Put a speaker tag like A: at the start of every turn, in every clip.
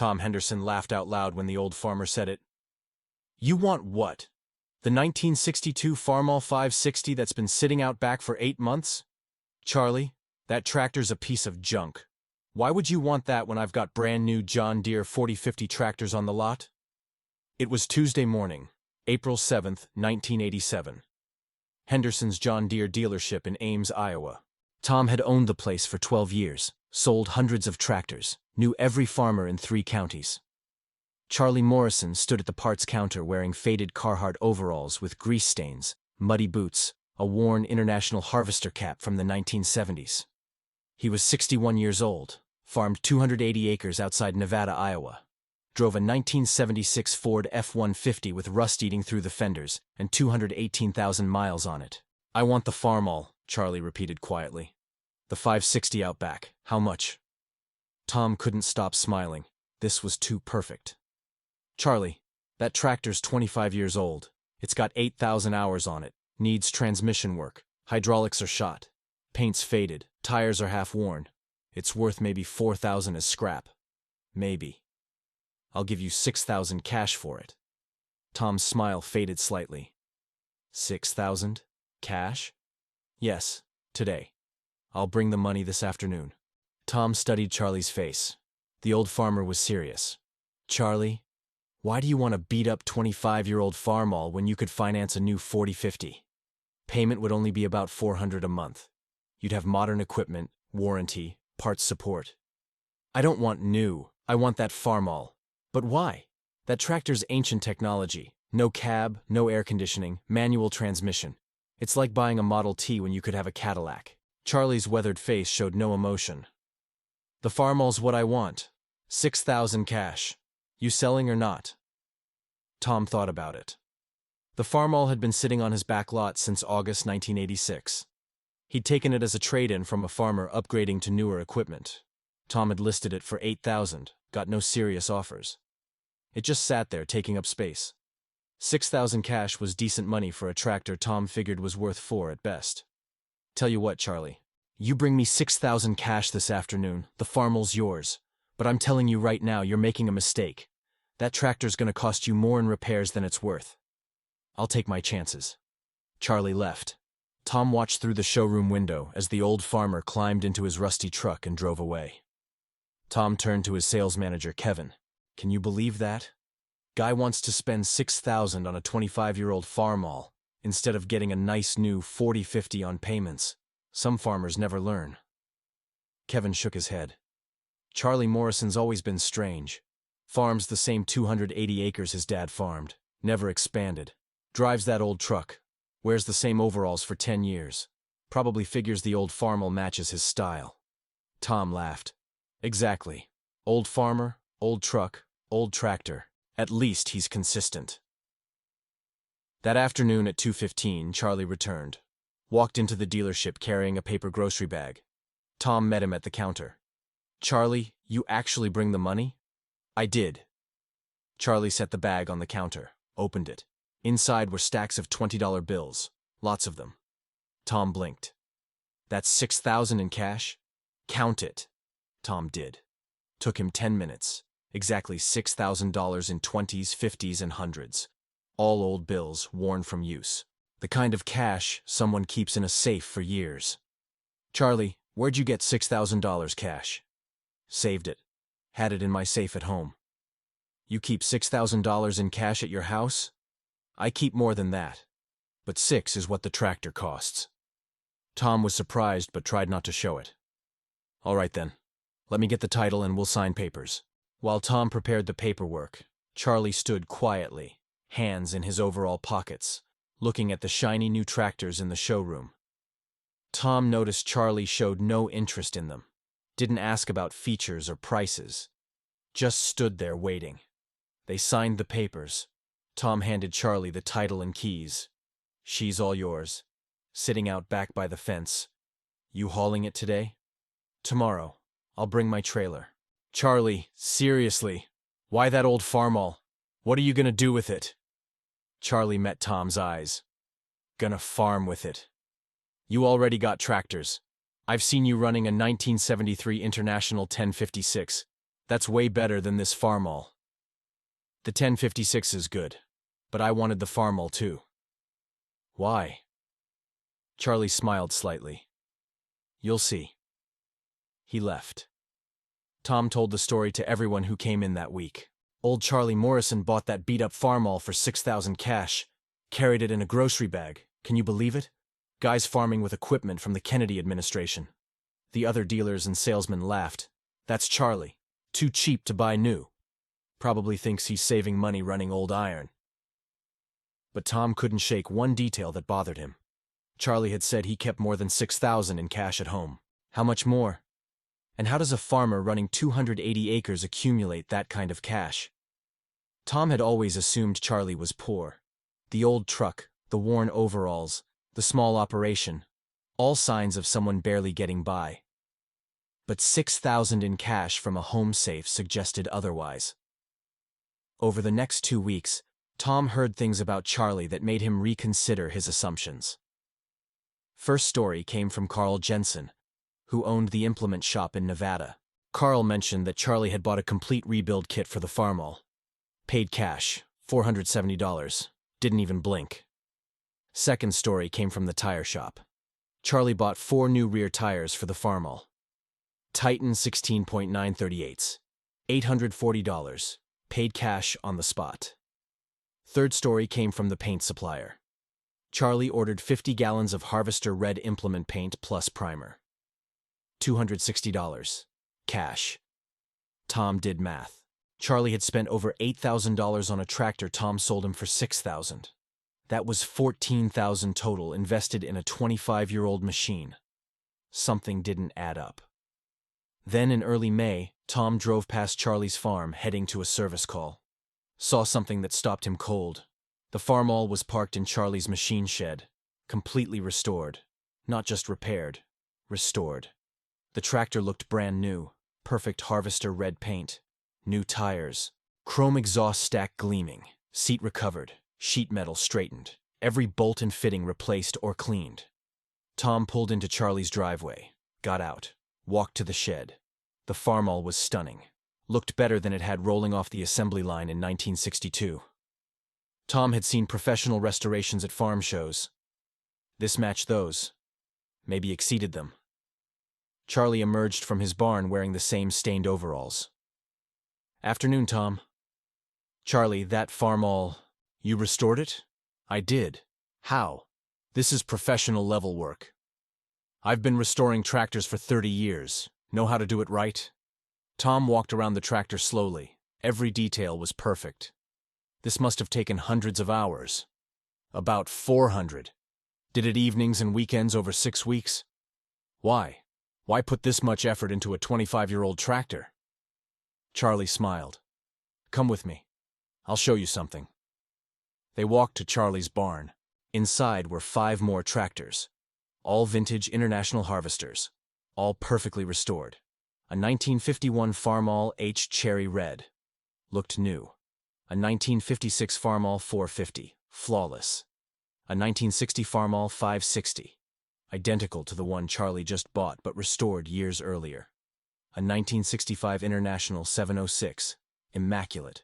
A: Tom Henderson laughed out loud when the old farmer said it. You want what? The 1962 Farmall 560 that's been sitting out back for 8 months? Charlie, that tractor's a piece of junk. Why would you want that when I've got brand new John Deere 4050 tractors on the lot? It was Tuesday morning, April 7th, 1987. Henderson's John Deere dealership in Ames, Iowa. Tom had owned the place for 12 years, sold hundreds of tractors, knew every farmer in 3 counties. Charlie Morrison stood at the parts counter wearing faded Carhartt overalls with grease stains, muddy boots, a worn International Harvester cap from the 1970s. He was 61 years old, farmed 280 acres outside Nevada, Iowa, drove a 1976 Ford F-150 with rust eating through the fenders and 218,000 miles on it. I want the Farmall, Charlie repeated quietly. The 560 out back, how much? Tom couldn't stop smiling. This was too perfect. Charlie, that tractor's 25 years old. It's got 8,000 hours on it, needs transmission work, hydraulics are shot, paint's faded, tires are half worn. It's worth maybe 4,000 as scrap. Maybe. I'll give you 6,000 cash for it. Tom's smile faded slightly. 6,000? Cash? Yes, today. I'll bring the money this afternoon. Tom studied Charlie's face. The old farmer was serious. Charlie, why do you want a beat-up 25-year-old Farmall when you could finance a new 4050? Payment would only be about $400 a month. You'd have modern equipment, warranty, parts support. I don't want new, I want that Farmall. But why? That tractor's ancient technology. No cab, no air conditioning, manual transmission. It's like buying a Model T when you could have a Cadillac. Charlie's weathered face showed no emotion. The Farmall's what I want. 6,000 cash. You selling or not? Tom thought about it. The Farmall had been sitting on his back lot since August 1986. He'd taken it as a trade-in from a farmer upgrading to newer equipment. Tom had listed it for 8,000, got no serious offers. It just sat there taking up space. 6,000 cash was decent money for a tractor Tom figured was worth 4 at best. Tell you what, Charlie. You bring me 6,000 cash this afternoon, the Farmall's yours. But I'm telling you right now, you're making a mistake. That tractor's gonna cost you more in repairs than it's worth. I'll take my chances. Charlie left. Tom watched through the showroom window as the old farmer climbed into his rusty truck and drove away. Tom turned to his sales manager, Kevin. Can you believe that? Guy wants to spend 6,000 on a 25-year-old Farmall instead of getting a nice new 4050 on payments. Some farmers never learn. Kevin shook his head. Charlie Morrison's always been strange. Farms the same 280 acres his dad farmed, never expanded. Drives that old truck. Wears the same overalls for 10 years. Probably figures the old Farmall matches his style. Tom laughed. Exactly. Old farmer, old truck, old tractor. At least he's consistent. That afternoon at 2:15, Charlie returned. Walked into the dealership carrying a paper grocery bag. Tom met him at the counter. Charlie, you actually bring the money? I did. Charlie set the bag on the counter, opened it. Inside were stacks of $20 bills, lots of them. Tom blinked. That's 6,000 in cash? Count it. Tom did. Took him 10 minutes. Exactly $6,000 in 20s, 50s, and hundreds. All old bills, worn from use. The kind of cash someone keeps in a safe for years. Charlie, where'd you get $6,000 cash? Saved it. Had it in my safe at home. You keep $6,000 in cash at your house? I keep more than that. But 6 is what the tractor costs. Tom was surprised but tried not to show it. All right then. Let me get the title and we'll sign papers. While Tom prepared the paperwork, Charlie stood quietly, hands in his overall pockets, looking at the shiny new tractors in the showroom. Tom noticed Charlie showed no interest in them, didn't ask about features or prices, just stood there waiting. They signed the papers. Tom handed Charlie the title and keys. She's all yours. Sitting out back by the fence. You hauling it today? Tomorrow. I'll bring my trailer. Charlie, seriously, why that old Farmall? What are you gonna do with it? Charlie met Tom's eyes. Gonna farm with it. You already got tractors. I've seen you running a 1973 International 1056. That's way better than this Farmall. The 1056 is good, but I wanted the Farmall too. Why? Charlie smiled slightly. You'll see. He left. Tom told the story to everyone who came in that week. Old Charlie Morrison bought that beat-up Farmall for $6,000 cash, carried it in a grocery bag. Can you believe it? Guys farming with equipment from the Kennedy administration. The other dealers and salesmen laughed. That's Charlie. Too cheap to buy new. Probably thinks he's saving money running old iron. But Tom couldn't shake one detail that bothered him. Charlie had said he kept more than $6,000 in cash at home. How much more? And how does a farmer running 280 acres accumulate that kind of cash? Tom had always assumed Charlie was poor. The old truck, the worn overalls, the small operation, all signs of someone barely getting by. But $6,000 in cash from a home safe suggested otherwise. Over the next 2 weeks, Tom heard things about Charlie that made him reconsider his assumptions. First story came from Carl Jensen, who owned the implement shop in Nevada. Carl mentioned that Charlie had bought a complete rebuild kit for the Farmall. Paid cash, $470. Didn't even blink. Second story came from the tire shop. Charlie bought 4 new rear tires for the Farmall. Titan 16.938s, $840. Paid cash on the spot. Third story came from the paint supplier. Charlie ordered 50 gallons of Harvester Red implement paint plus primer. $260. Cash. Tom did math. Charlie had spent over $8,000 on a tractor Tom sold him for $6,000. That was $14,000 total invested in a 25-year-old machine. Something didn't add up. Then in early May, Tom drove past Charlie's farm heading to a service call. Saw something that stopped him cold. The Farmall was parked in Charlie's machine shed, completely restored. Not just repaired, restored. The tractor looked brand new, perfect Harvester Red paint, new tires, chrome exhaust stack gleaming, seat recovered, sheet metal straightened, every bolt and fitting replaced or cleaned. Tom pulled into Charlie's driveway, got out, walked to the shed. The Farmall was stunning. Looked better than it had rolling off the assembly line in 1962. Tom had seen professional restorations at farm shows. This matched those, maybe exceeded them. Charlie emerged from his barn wearing the same stained overalls. Afternoon, Tom. Charlie, that Farmall, you restored it? I did. How? This is professional level work. I've been restoring tractors for 30 years. Know how to do it right? Tom walked around the tractor slowly. Every detail was perfect. This must have taken hundreds of hours. About 400. Did it evenings and weekends over 6 weeks? Why? Why put this much effort into a 25-year-old tractor? Charlie smiled. Come with me. I'll show you something. They walked to Charlie's barn. Inside were 5 more tractors. All vintage International Harvesters. All perfectly restored. A 1951 Farmall H Cherry Red. Looked new. A 1956 Farmall 450. Flawless. A 1960 Farmall 560. Identical to the one Charlie just bought but restored years earlier. A 1965 International 706. Immaculate.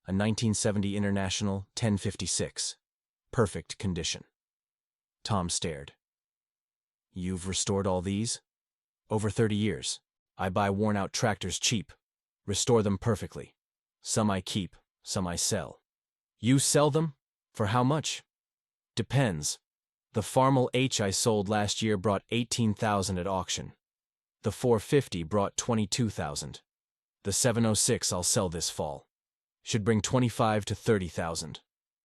A: A 1970 International 1056. Perfect condition. Tom stared. You've restored all these? Over 30 years. I buy worn-out tractors cheap. Restore them perfectly. Some I keep, some I sell. You sell them? For how much? Depends. The Farmall H I sold last year brought $18,000 at auction. The 450 brought $22,000. The 706 I'll sell this fall. Should bring $25,000 to $30,000.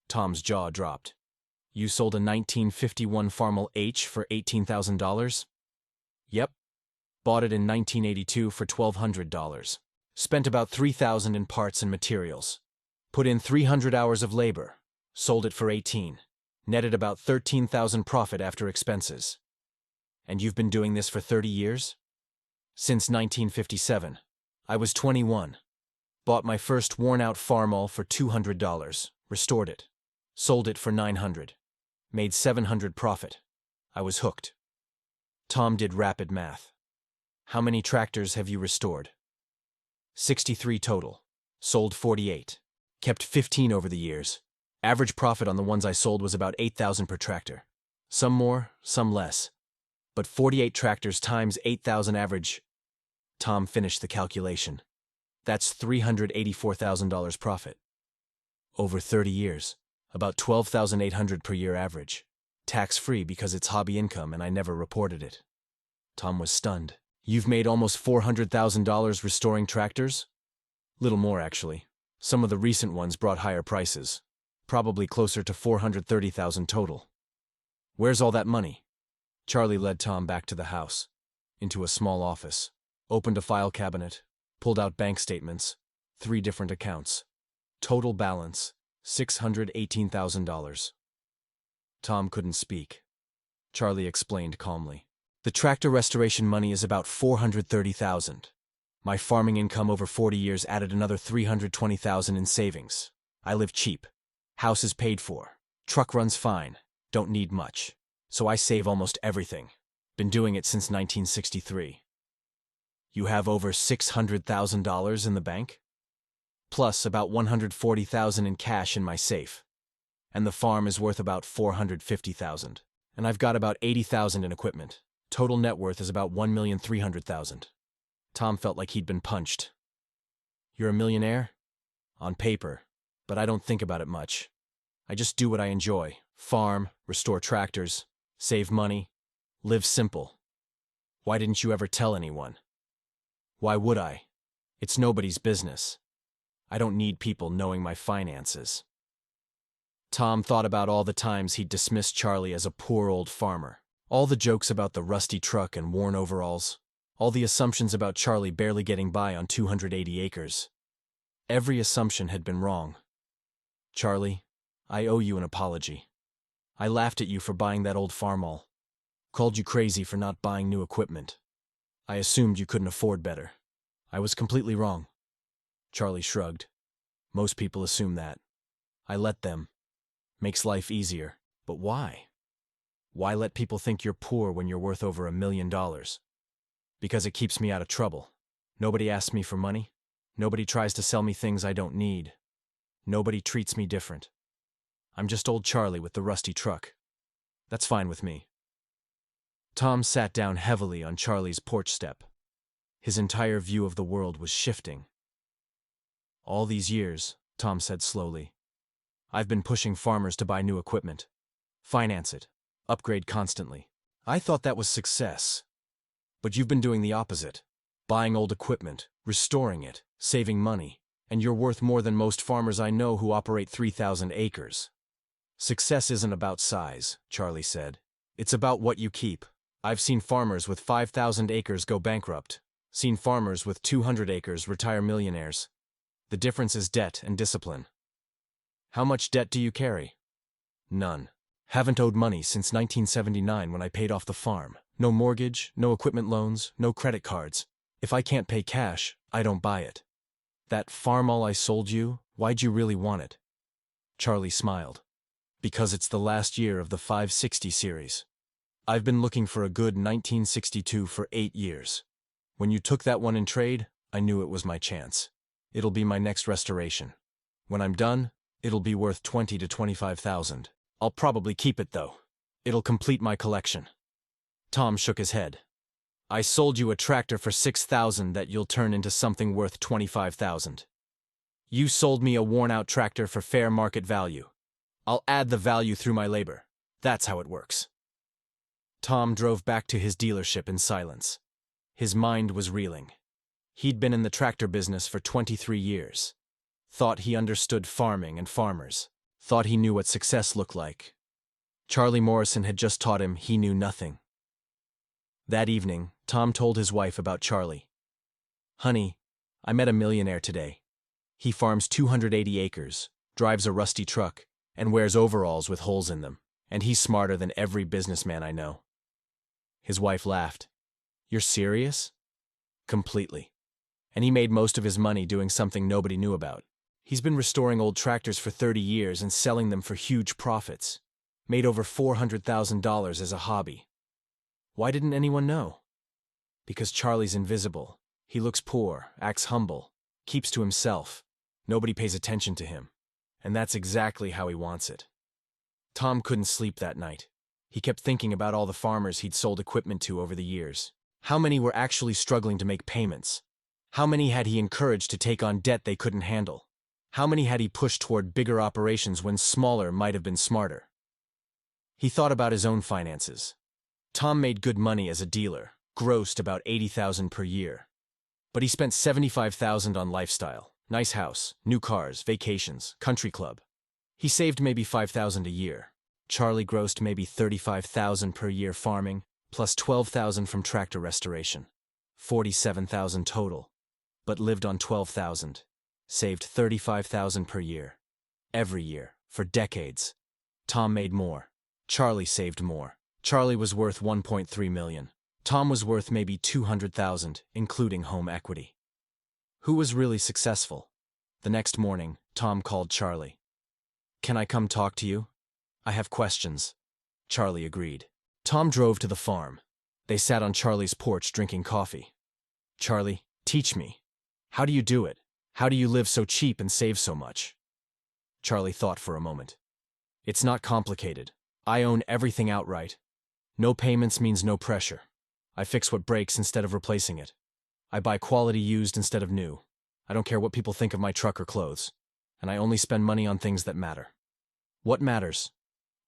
A: Tom's jaw dropped. You sold a 1951 Farmall H for $18,000? Yep. Bought it in 1982 for $1,200. Spent about $3,000 in parts and materials. Put in 300 hours of labor. Sold it for $18,000. Netted about $13,000 profit after expenses. And you've been doing this for 30 years? Since 1957. I was 21. Bought my first worn-out Farmall for $200. Restored it. Sold it for $900. Made $700 profit. I was hooked. Tom did rapid math. How many tractors have you restored? 63 total. Sold 48. Kept 15 over the years. Average profit on the ones I sold was about $8,000 per tractor. Some more, some less. But 48 tractors times 8,000 average. Tom finished the calculation. That's $384,000 profit. Over 30 years. About $12,800 per year average. Tax-free because it's hobby income and I never reported it. Tom was stunned. You've made almost $400,000 restoring tractors? Little more, actually. Some of the recent ones brought higher prices. Probably closer to $430,000 total. Where's all that money? Charlie led Tom back to the house. Into a small office. Opened a file cabinet. Pulled out bank statements. 3 different accounts. Total balance, $618,000. Tom couldn't speak. Charlie explained calmly. The tractor restoration money is about $430,000. My farming income over 40 years added another $320,000 in savings. I live cheap. House is paid for. Truck runs fine. Don't need much. So I save almost everything. Been doing it since 1963. You have over $600,000 in the bank? Plus about $140,000 in cash in my safe. And the farm is worth about $450,000. And I've got about $80,000 in equipment. Total net worth is about $1,300,000. Tom felt like he'd been punched. You're a millionaire? On paper. But I don't think about it much. I just do what I enjoy. Farm, restore tractors, save money, live simple. Why didn't you ever tell anyone? Why would I? It's nobody's business. I don't need people knowing my finances. Tom thought about all the times he'd dismissed Charlie as a poor old farmer. All the jokes about the rusty truck and worn overalls. All the assumptions about Charlie barely getting by on 280 acres. Every assumption had been wrong. Charlie, I owe you an apology. I laughed at you for buying that old Farmall. Called you crazy for not buying new equipment. I assumed you couldn't afford better. I was completely wrong. Charlie shrugged. Most people assume that. I let them. Makes life easier. But why? Why let people think you're poor when you're worth over $1 million? Because it keeps me out of trouble. Nobody asks me for money. Nobody tries to sell me things I don't need. Nobody treats me different. I'm just old Charlie with the rusty truck. That's fine with me. Tom sat down heavily on Charlie's porch step. His entire view of the world was shifting. All these years, Tom said slowly, I've been pushing farmers to buy new equipment. Finance it. Upgrade constantly. I thought that was success. But you've been doing the opposite. Buying old equipment, restoring it, saving money, and you're worth more than most farmers I know who operate 3,000 acres. Success isn't about size, Charlie said. It's about what you keep. I've seen farmers with 5,000 acres go bankrupt. Seen farmers with 200 acres retire millionaires. The difference is debt and discipline. How much debt do you carry? None. Haven't owed money since 1979 when I paid off the farm. No mortgage, no equipment loans, no credit cards. If I can't pay cash, I don't buy it. That Farmall I sold you, why'd you really want it? Charlie smiled. Because it's the last year of the 560 series. I've been looking for a good 1962 for 8 years. When you took that one in trade, I knew it was my chance. It'll be my next restoration. When I'm done, it'll be worth $20,000 to $25,000. I'll probably keep it though. It'll complete my collection. Tom shook his head. I sold you a tractor for $6,000 that you'll turn into something worth $25,000. You sold me a worn-out tractor for fair market value. I'll add the value through my labor. That's how it works. Tom drove back to his dealership in silence. His mind was reeling. He'd been in the tractor business for 23 years. Thought he understood farming and farmers. Thought he knew what success looked like. Charlie Morrison had just taught him he knew nothing. That evening, Tom told his wife about Charlie. Honey, I met a millionaire today. He farms 280 acres, drives a rusty truck, and wears overalls with holes in them. And he's smarter than every businessman I know. His wife laughed. You're serious? Completely. And he made most of his money doing something nobody knew about. He's been restoring old tractors for 30 years and selling them for huge profits. Made over $400,000 as a hobby. Why didn't anyone know? Because Charlie's invisible. He looks poor, acts humble, Keeps to himself. Nobody pays attention to him. And that's exactly how he wants it. Tom couldn't sleep that night. He kept thinking about all the farmers he'd sold equipment to over the years. How many were actually struggling to make payments? How many had he encouraged to take on debt they couldn't handle? How many had he pushed toward bigger operations when smaller might have been smarter? He thought about his own finances. Tom made good money as a dealer, grossed about $80,000 per year. But he spent $75,000 on lifestyle, nice house, new cars, vacations, country club. He saved maybe $5,000 a year. Charlie grossed maybe $35,000 per year farming, plus $12,000 from tractor restoration. $47,000 total, but lived on $12,000. Saved $35,000 per year. Every year, for decades. Tom made more. Charlie saved more. Charlie was worth $1.3 million. Tom was worth maybe $200,000, including home equity. Who was really successful? The next morning, Tom called Charlie. "Can I come talk to you? I have questions." Charlie agreed. Tom drove to the farm. They sat on Charlie's porch drinking coffee. "Charlie, teach me. How do you do it? How do you live so cheap and save so much?" Charlie thought for a moment. "It's not complicated. I own everything outright. No payments means no pressure. I fix what breaks instead of replacing it. I buy quality used instead of new. I don't care what people think of my truck or clothes. And I only spend money on things that matter." "What matters?"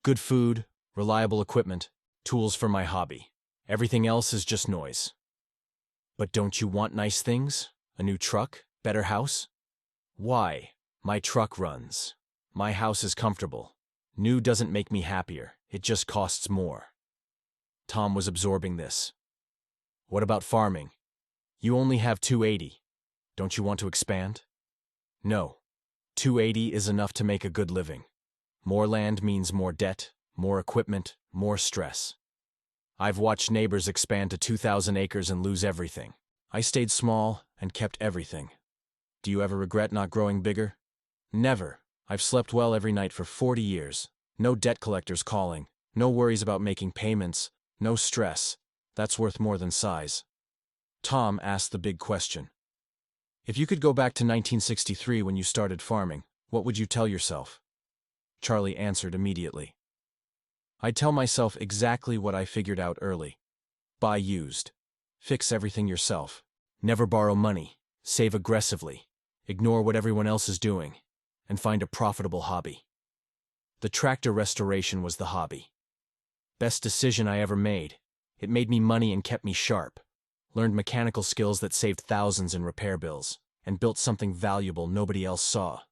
A: "Good food, reliable equipment, tools for my hobby. Everything else is just noise." "But don't you want nice things? A new truck? Better house?" "Why? My truck runs. My house is comfortable. New doesn't make me happier. It just costs more." Tom was absorbing this. "What about farming? You only have 280. Don't you want to expand?" "No. 280 is enough to make a good living. More land means more debt, more equipment, more stress. I've watched neighbors expand to 2,000 acres and lose everything. I stayed small and kept everything. Do you ever regret not growing bigger?" "Never. I've slept well every night for 40 years. No debt collectors calling. No worries about making payments. No stress. That's worth more than size." Tom asked the big question. "If you could go back to 1963 when you started farming, what would you tell yourself?" Charlie answered immediately. "I'd tell myself exactly what I figured out early. Buy used. Fix everything yourself. Never borrow money. Save aggressively. Ignore what everyone else is doing. And find a profitable hobby." The tractor restoration was the hobby. Best decision I ever made. It made me money and kept me sharp. Learned mechanical skills that saved thousands in repair bills, and built something valuable nobody else saw.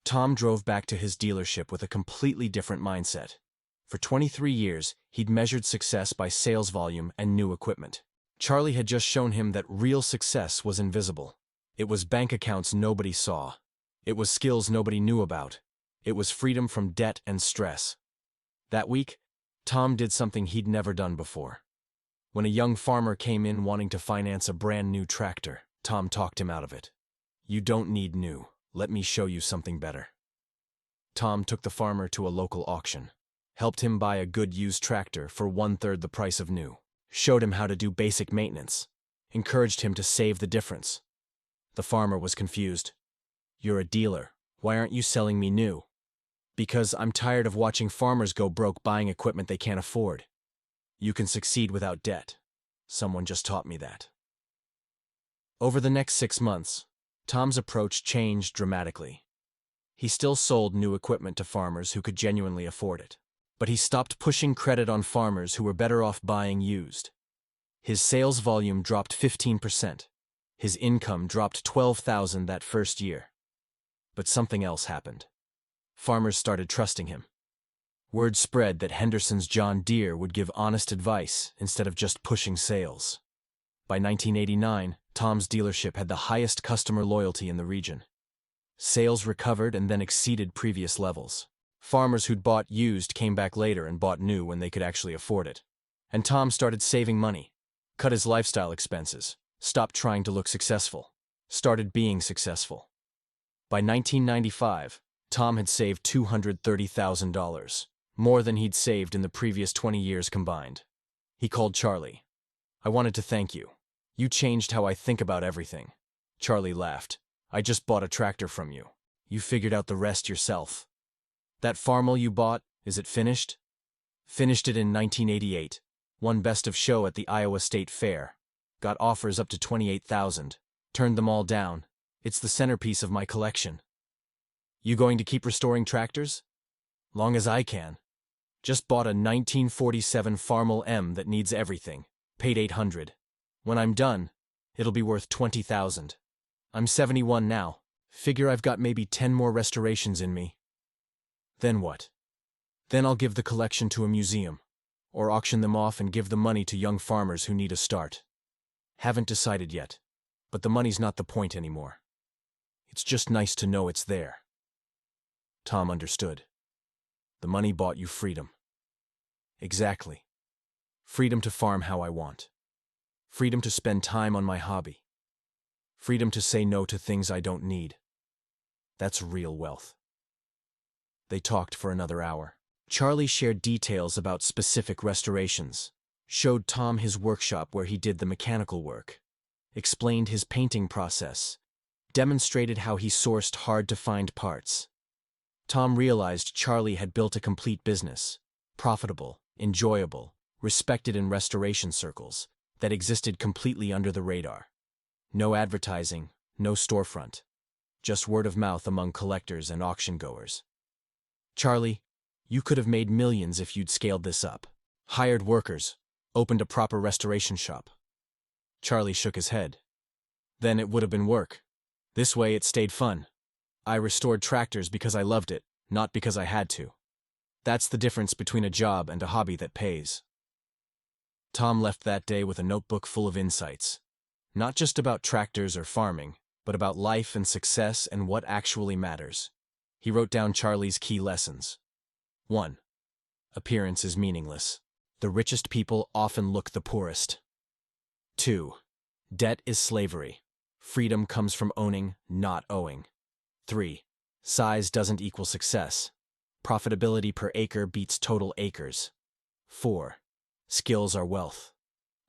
A: Tom drove back to his dealership with a completely different mindset. For 23 years, he'd measured success by sales volume and new equipment. Charlie had just shown him that real success was invisible. It was bank accounts nobody saw. It was skills nobody knew about. It was freedom from debt and stress. That week, Tom did something he'd never done before. When a young farmer came in wanting to finance a brand new tractor, Tom talked him out of it. "You don't need new. Let me show you something better." Tom took the farmer to a local auction, helped him buy a good used tractor for 1/3 the price of new, showed him how to do basic maintenance, encouraged him to save the difference. The farmer was confused. "You're a dealer. Why aren't you selling me new?" "Because I'm tired of watching farmers go broke buying equipment they can't afford. You can succeed without debt. Someone just taught me that." Over the next 6 months, Tom's approach changed dramatically. He still sold new equipment to farmers who could genuinely afford it, but he stopped pushing credit on farmers who were better off buying used. His sales volume dropped 15%. His income dropped $12,000 that first year. But something else happened. Farmers started trusting him. Word spread that Henderson's John Deere would give honest advice instead of just pushing sales. By 1989, Tom's dealership had the highest customer loyalty in the region. Sales recovered and then exceeded previous levels. Farmers who'd bought used came back later and bought new when they could actually afford it. And Tom started saving money, cut his lifestyle expenses, stopped trying to look successful, started being successful. By 1995, Tom had saved $230,000, more than he'd saved in the previous 20 years combined. He called Charlie. "I wanted to thank you. You changed how I think about everything. Charlie laughed. I just bought a tractor from you. You figured out the rest yourself. That Farmall you bought, is it finished? Finished it in 1988. Won Best of Show at the Iowa State Fair. Got offers up to $28,000. Turned them all down. It's the centerpiece of my collection. You going to keep restoring tractors? Long as I can. Just bought a 1947 Farmall M that needs everything. Paid $800. When I'm done, it'll be worth $20,000. I'm 71 now. Figure I've got maybe 10 more restorations in me. Then what? Then I'll give the collection to a museum, or auction them off and give the money to young farmers who need a start. Haven't decided yet, but the money's not the point anymore. It's just nice to know it's there. Tom understood. The money bought you freedom. Exactly. Freedom to farm how I want. Freedom to spend time on my hobby. Freedom to say no to things I don't need. That's real wealth. They talked for another hour. Charlie shared details about specific restorations, showed Tom his workshop where he did the mechanical work, explained his painting process, demonstrated how he sourced hard-to-find parts. Tom realized Charlie had built a complete business, profitable, enjoyable, respected in restoration circles, that existed completely under the radar. No advertising, no storefront. Just word of mouth among collectors and auction-goers. Charlie, you could have made millions if you'd scaled this up. Hired workers, opened a proper restoration shop. Charlie shook his head. Then it would have been work. This way it stayed fun. I restored tractors because I loved it, not because I had to. That's the difference between a job and a hobby that pays. Tom left that day with a notebook full of insights. Not just about tractors or farming, but about life and success and what actually matters. He wrote down Charlie's key lessons. 1. Appearance is meaningless. The richest people often look the poorest. 2. Debt is slavery. Freedom comes from owning, not owing. 3. Size doesn't equal success. Profitability per acre beats total acres. 4. Skills are wealth.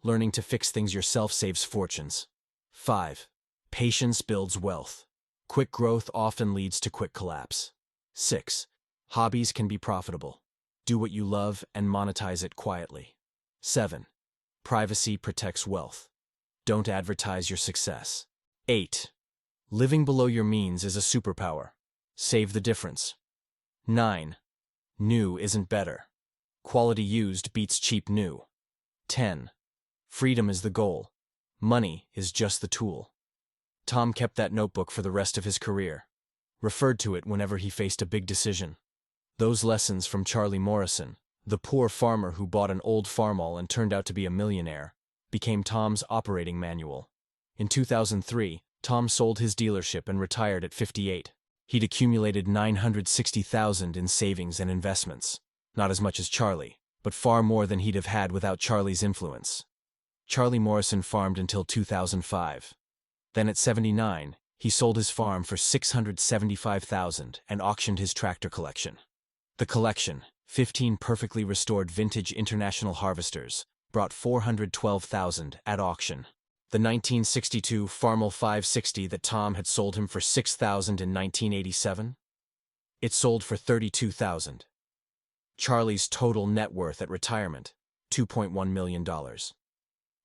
A: Learning to fix things yourself saves fortunes. 5. Patience builds wealth. Quick growth often leads to quick collapse. 6. Hobbies can be profitable. Do what you love and monetize it quietly. 7. Privacy protects wealth. Don't advertise your success. 8. Living below your means is a superpower. Save the difference. 9. New isn't better. Quality used beats cheap new. 10. Freedom is the goal. Money is just the tool. Tom kept that notebook for the rest of his career. Referred to it whenever he faced a big decision. Those lessons from Charlie Morrison, the poor farmer who bought an old Farmall and turned out to be a millionaire, became Tom's operating manual. In 2003, Tom sold his dealership and retired at 58. He'd accumulated $960,000 in savings and investments. Not as much as Charlie, but far more than he'd have had without Charlie's influence. Charlie Morrison farmed until 2005. Then at 79, he sold his farm for $675,000 and auctioned his tractor collection. The collection, 15 perfectly restored vintage International Harvesters, brought $412,000 at auction. The 1962 Farmall 560 that Tom had sold him for $6,000 in 1987? It sold for $32,000. Charlie's total net worth at retirement, $2.1 million.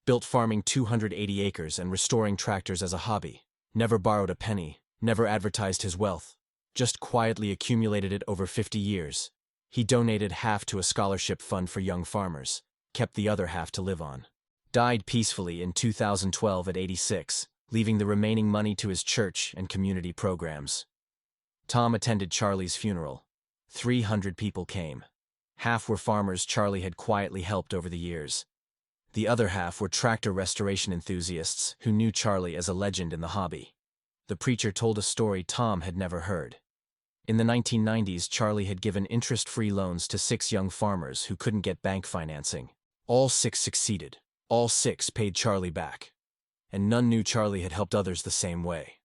A: Built farming 280 acres and restoring tractors as a hobby. Never borrowed a penny, never advertised his wealth. Just quietly accumulated it over 50 years. He donated half to a scholarship fund for young farmers, kept the other half to live on. Died peacefully in 2012 at 86, leaving the remaining money to his church and community programs. Tom attended Charlie's funeral. 300 people came. Half were farmers Charlie had quietly helped over the years. The other half were tractor restoration enthusiasts who knew Charlie as a legend in the hobby. The preacher told a story Tom had never heard. In the 1990s, Charlie had given interest-free loans to 6 young farmers who couldn't get bank financing. All 6 succeeded. All 6 paid Charlie back. And none knew Charlie had helped others the same way.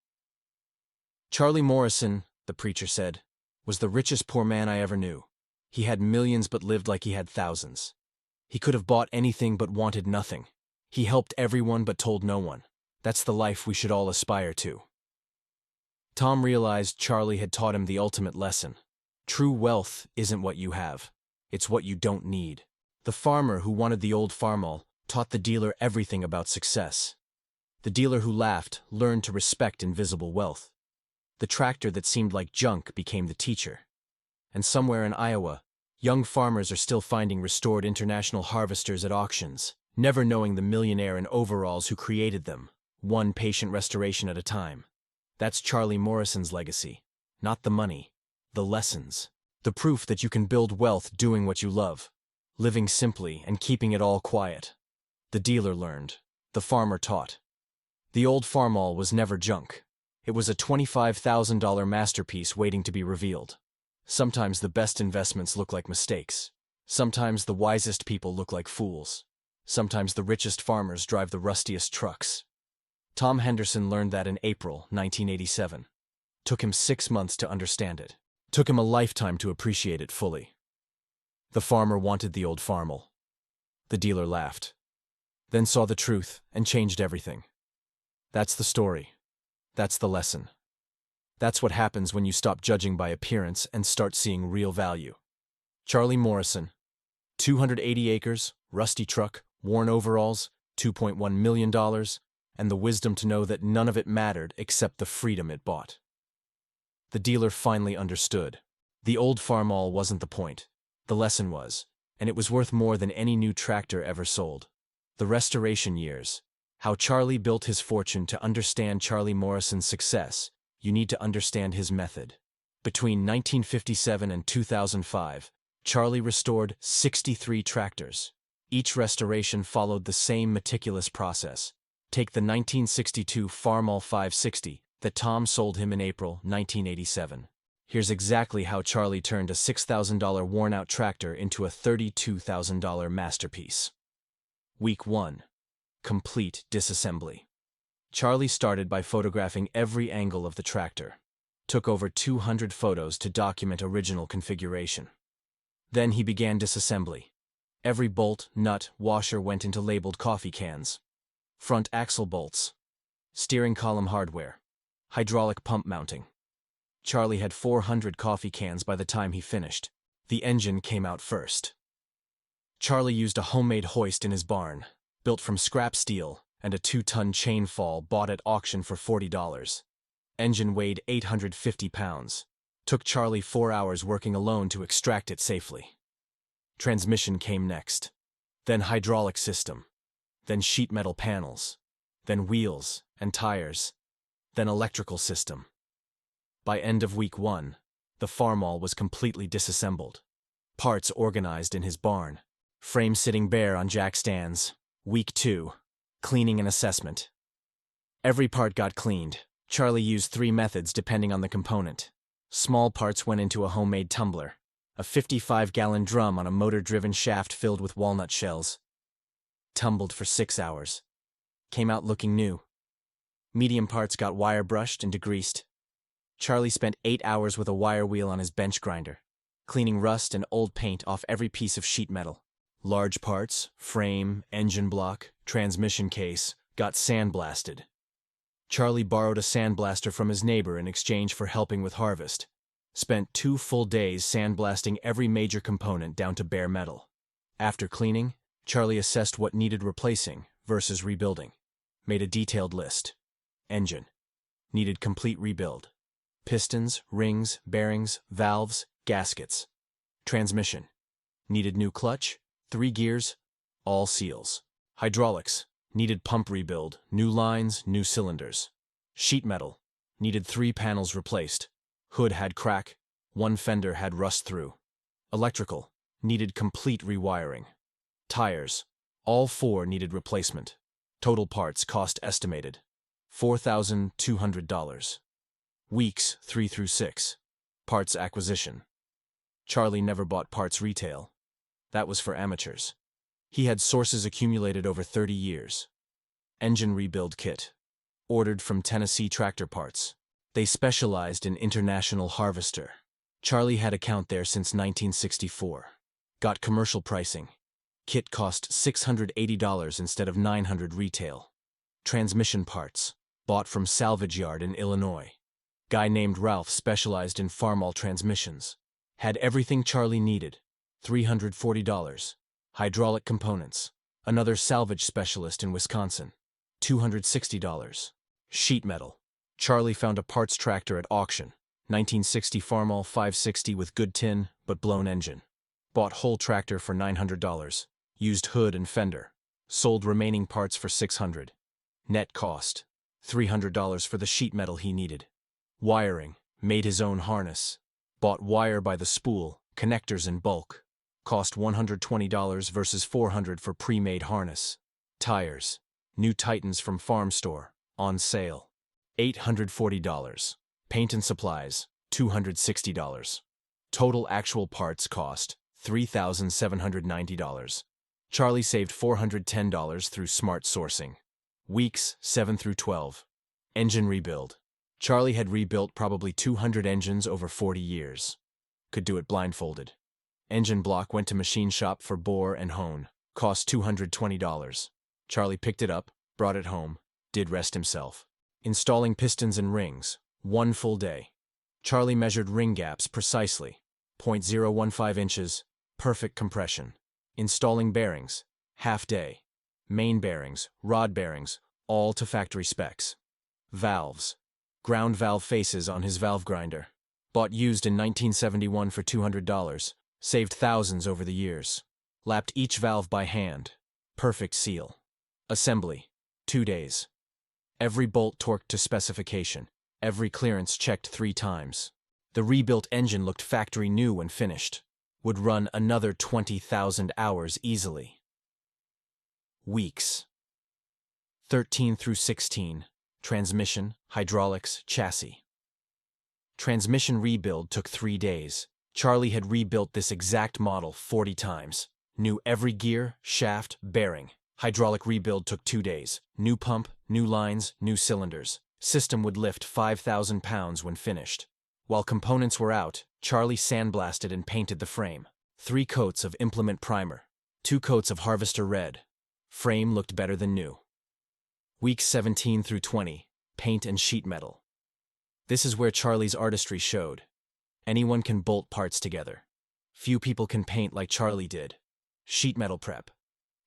A: Charlie Morrison, the preacher said, was the richest poor man I ever knew. He had millions but lived like he had thousands. He could have bought anything but wanted nothing. He helped everyone but told no one. That's the life we should all aspire to. Tom realized Charlie had taught him the ultimate lesson. True wealth isn't what you have. It's what you don't need. The farmer who wanted the old Farmall taught the dealer everything about success. The dealer who laughed learned to respect invisible wealth. The tractor that seemed like junk became the teacher. And somewhere in Iowa, young farmers are still finding restored international harvesters at auctions, never knowing the millionaire in overalls who created them, one patient restoration at a time. That's Charlie Morrison's legacy. Not the money, the lessons. The proof that you can build wealth doing what you love, living simply and keeping it all quiet. The dealer learned. The farmer taught. The old Farmall was never junk. It was a $25,000 masterpiece waiting to be revealed. Sometimes the best investments look like mistakes. Sometimes the wisest people look like fools. Sometimes the richest farmers drive the rustiest trucks. Tom Henderson learned that in April 1987. Took him 6 months to understand it. Took him a lifetime to appreciate it fully. The farmer wanted the old Farmall. The dealer laughed. Then saw the truth and changed everything. That's the story. That's the lesson. That's what happens when you stop judging by appearance and start seeing real value. Charlie Morrison. 280 acres, rusty truck, worn overalls, $2.1 million, and the wisdom to know that none of it mattered except the freedom it bought. The dealer finally understood. The old Farmall wasn't the point. The lesson was, and it was worth more than any new tractor ever sold. The restoration years. How Charlie built his fortune. To understand Charlie Morrison's success, you need to understand his method. Between 1957 and 2005, Charlie restored 63 tractors. Each restoration followed the same meticulous process. Take the 1962 Farmall 560 that Tom sold him in April 1987. Here's exactly how Charlie turned a $6,000 worn-out tractor into a $32,000 masterpiece. Week 1. Complete disassembly. Charlie started by photographing every angle of the tractor. Took over 200 photos to document original configuration. Then he began disassembly. Every bolt, nut, washer went into labeled coffee cans. Front axle bolts. Steering column hardware. Hydraulic pump mounting. Charlie had 400 coffee cans by the time he finished. The engine came out first. Charlie used a homemade hoist in his barn, built from scrap steel, and a 2-ton chain fall bought at auction for $40. Engine weighed 850 pounds. Took Charlie 4 hours working alone to extract it safely. Transmission came next. Then hydraulic system. Then sheet metal panels. Then wheels and tires. Then electrical system. By end of week 1, the Farmall was completely disassembled. Parts organized in his barn. Frame sitting bare on jack stands. Week 2. Cleaning and assessment. Every part got cleaned. Charlie used 3 methods depending on the component. Small parts went into a homemade tumbler. A 55-gallon drum on a motor-driven shaft filled with walnut shells. Tumbled for 6 hours. Came out looking new. Medium parts got wire brushed and degreased. Charlie spent 8 hours with a wire wheel on his bench grinder, cleaning rust and old paint off every piece of sheet metal. Large parts, frame, engine block, transmission case, got sandblasted. Charlie borrowed a sandblaster from his neighbor in exchange for helping with harvest. Spent 2 full days sandblasting every major component down to bare metal. After cleaning, Charlie assessed what needed replacing versus rebuilding. Made a detailed list. Engine. Needed complete rebuild. Pistons, rings, bearings, valves, gaskets. Transmission. Needed new clutch, 3 gears, all seals. Hydraulics. Needed pump rebuild, new lines, new cylinders. Sheet metal. Needed 3 panels replaced. Hood had crack, 1 fender had rust through. Electrical. Needed complete rewiring. Tires. All 4 needed replacement. Total parts cost estimated. $4,200. Weeks 3 through 6. Parts acquisition. Charlie never bought parts retail. That was for amateurs. He had sources accumulated over 30 years. Engine rebuild kit. Ordered from Tennessee Tractor Parts. They specialized in international harvester. Charlie had account there since 1964. Got commercial pricing. Kit cost $680 instead of $900 retail. Transmission parts. Bought from salvage yard in Illinois. Guy named Ralph specialized in Farmall transmissions. Had everything Charlie needed. $340. Hydraulic components. Another salvage specialist in Wisconsin. $260. Sheet metal. Charlie found a parts tractor at auction. 1960 Farmall 560 with good tin, but blown engine. Bought whole tractor for $900. Used hood and fender. Sold remaining parts for $600. Net cost. $300 for the sheet metal he needed. Wiring. Made his own harness. Bought wire by the spool, connectors in bulk. Cost $120 versus $400 for pre-made harness. Tires. New Titans from Farm Store. On sale. $840. Paint and supplies. $260. Total actual parts cost. $3,790. Charlie saved $410 through smart sourcing. Weeks 7 through 12. Engine rebuild. Charlie had rebuilt probably 200 engines over 40 years. Could do it blindfolded. Engine block went to machine shop for bore and hone. Cost $220. Charlie picked it up, brought it home, did rest himself. Installing pistons and rings. 1 full day. Charlie measured ring gaps precisely. 0.015 inches. Perfect compression. Installing bearings. Half day. Main bearings, rod bearings, all to factory specs. Valves. Ground valve faces on his valve grinder. Bought used in 1971 for $200. Saved thousands over the years. Lapped each valve by hand. Perfect seal. Assembly. 2 days. Every bolt torqued to specification. Every clearance checked 3 times. The rebuilt engine looked factory new when finished. Would run another 20,000 hours easily. Weeks. 13 through 16. Transmission, hydraulics, chassis. Transmission rebuild took 3 days. Charlie had rebuilt this exact model 40 times. Knew every gear, shaft, bearing. Hydraulic rebuild took 2 days. New pump, new lines, new cylinders. System would lift 5,000 pounds when finished. While components were out, Charlie sandblasted and painted the frame. 3 coats of implement primer. 2 coats of harvester red. Frame looked better than new. Weeks 17 through 20. Paint and sheet metal. This is where Charlie's artistry showed. Anyone can bolt parts together. Few people can paint like Charlie did. Sheet metal prep.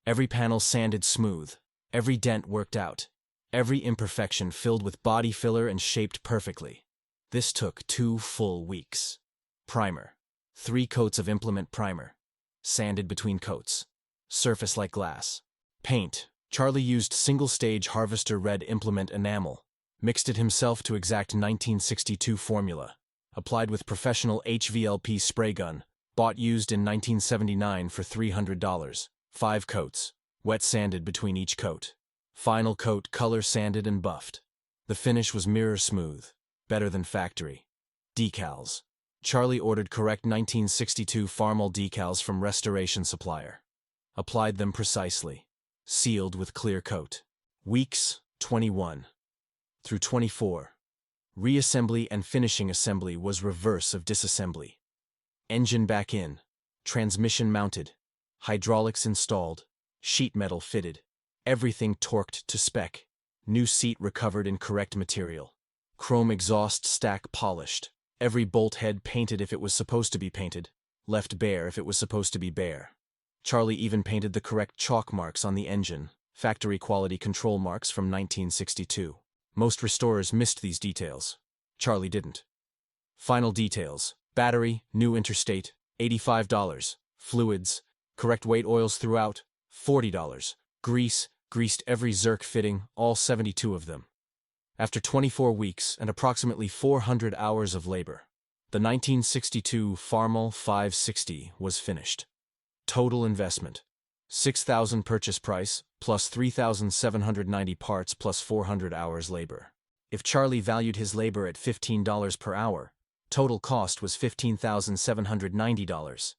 A: Every panel sanded smooth. Every dent worked out. Every imperfection filled with body filler and shaped perfectly. This took 2 full weeks. Primer. 3 coats of implement primer. Sanded between coats. Surface like glass. Paint. Charlie used single-stage harvester red implement enamel. Mixed it himself to exact 1962 formula. Applied with professional HVLP spray gun. Bought used in 1979 for $300. 5 coats. Wet sanded between each coat. Final coat color sanded and buffed. The finish was mirror smooth. Better than factory. Decals. Charlie ordered correct 1962 Farmall decals from restoration supplier. Applied them precisely. Sealed with clear coat. Weeks 21 through 24. Reassembly and finishing assembly was reverse of disassembly. Engine back in. Transmission mounted. Hydraulics installed. Sheet metal fitted. Everything torqued to spec. New seat recovered in correct material. Chrome exhaust stack polished. Every bolt head painted if it was supposed to be painted. Left bare if it was supposed to be bare. Charlie even painted the correct chalk marks on the engine, factory quality control marks from 1962. Most restorers missed these details. Charlie didn't. Final details. Battery, new interstate, $85. Fluids, correct weight oils throughout, $40. Grease, greased every Zerk fitting, all 72 of them. After 24 weeks and approximately 400 hours of labor, the 1962 Farmall 560 was finished. Total investment. $6,000 purchase price, plus $3,790 parts plus 400 hours labor. If Charlie valued his labor at $15 per hour, total cost was $15,790.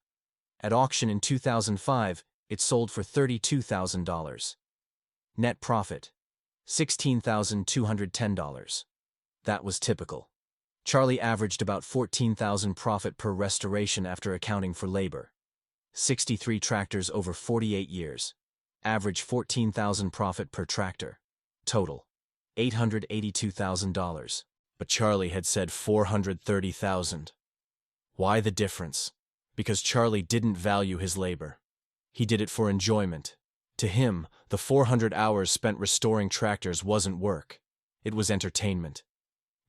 A: At auction in 2005, it sold for $32,000. Net profit. $16,210. That was typical. Charlie averaged about $14,000 profit per restoration after accounting for labor. 63 tractors over 48 years. Average $14,000 profit per tractor. Total, $882,000. But Charlie had said $430,000. Why the difference? Because Charlie didn't value his labor. He did it for enjoyment. To him, the 400 hours spent restoring tractors wasn't work. It was entertainment.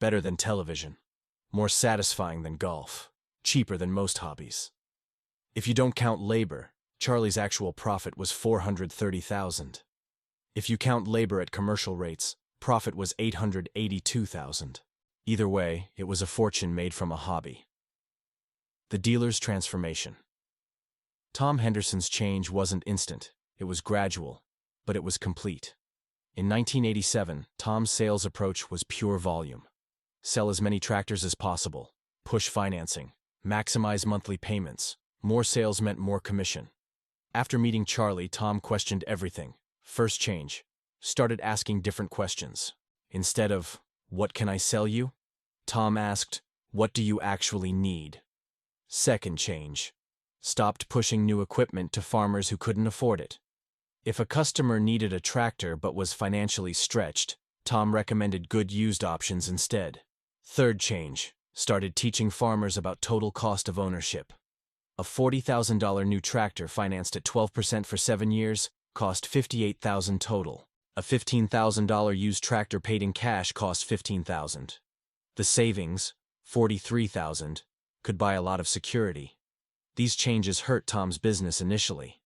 A: Better than television. More satisfying than golf. Cheaper than most hobbies. If you don't count labor, Charlie's actual profit was $430,000. If you count labor at commercial rates, profit was $882,000. Either way, it was a fortune made from a hobby. The dealer's transformation. Tom Henderson's change wasn't instant, it was gradual, but it was complete. In 1987, Tom's sales approach was pure volume. Sell as many tractors as possible, push financing, maximize monthly payments. More sales meant more commission. After meeting Charlie, Tom questioned everything. First change. Started asking different questions. Instead of, "What can I sell you?" Tom asked, "What do you actually need?" Second change. Stopped pushing new equipment to farmers who couldn't afford it. If a customer needed a tractor but was financially stretched, Tom recommended good used options instead. Third change. Started teaching farmers about total cost of ownership. A $40,000 new tractor financed at 12% for 7 years cost $58,000 total. A $15,000 used tractor paid in cash cost $15,000. The savings, $43,000, could buy a lot of security. These changes hurt Tom's business initially.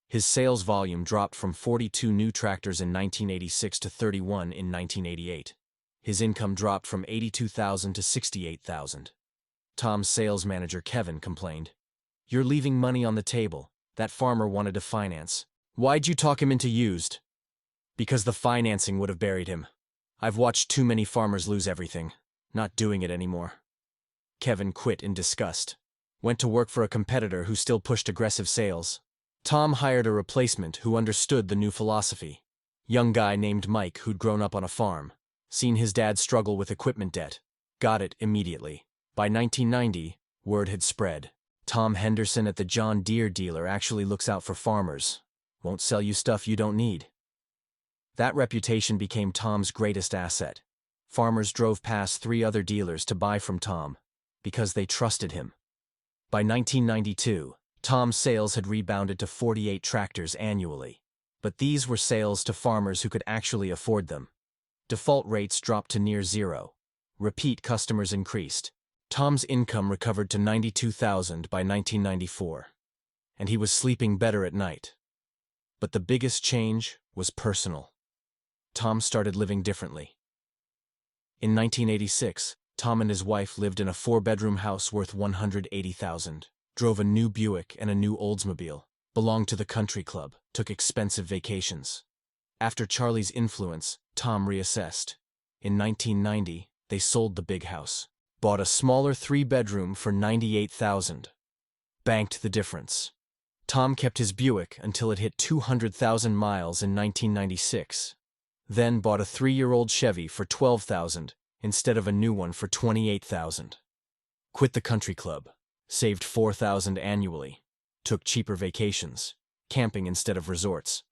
A: His sales volume dropped from 42 new tractors in 1986 to 31 in 1988. His income dropped from $82,000 to $68,000. Tom's sales manager Kevin complained, "You're leaving money on the table. That farmer wanted to finance. Why'd you talk him into used?" "Because the financing would have buried him. I've watched too many farmers lose everything. Not doing it anymore." Kevin quit in disgust. Went to work for a competitor who still pushed aggressive sales. Tom hired a replacement who understood the new philosophy. Young guy named Mike who'd grown up on a farm. Seen his dad struggle with equipment debt. Got it immediately. By 1990, word had spread. Tom Henderson at the John Deere dealer actually looks out for farmers. Won't sell you stuff you don't need. That reputation became Tom's greatest asset. Farmers drove past 3 other dealers to buy from Tom, because they trusted him. By 1992, Tom's sales had rebounded to 48 tractors annually. But these were sales to farmers who could actually afford them. Default rates dropped to near zero. Repeat customers increased. Tom's income recovered to $92,000 by 1994. And he was sleeping better at night. But the biggest change was personal. Tom started living differently. In 1986, Tom and his wife lived in a 4-bedroom house worth $180,000, drove a new Buick and a new Oldsmobile, belonged to the country club, took expensive vacations. After Charlie's influence, Tom reassessed. In 1990, they sold the big house, bought a smaller 3-bedroom for $98,000. Banked the difference. Tom kept his Buick until it hit 200,000 miles in 1996. Then bought a 3-year-old Chevy for $12,000 instead of a new one for $28,000. Quit the country club, saved $4,000 annually, took cheaper vacations, camping instead of resorts.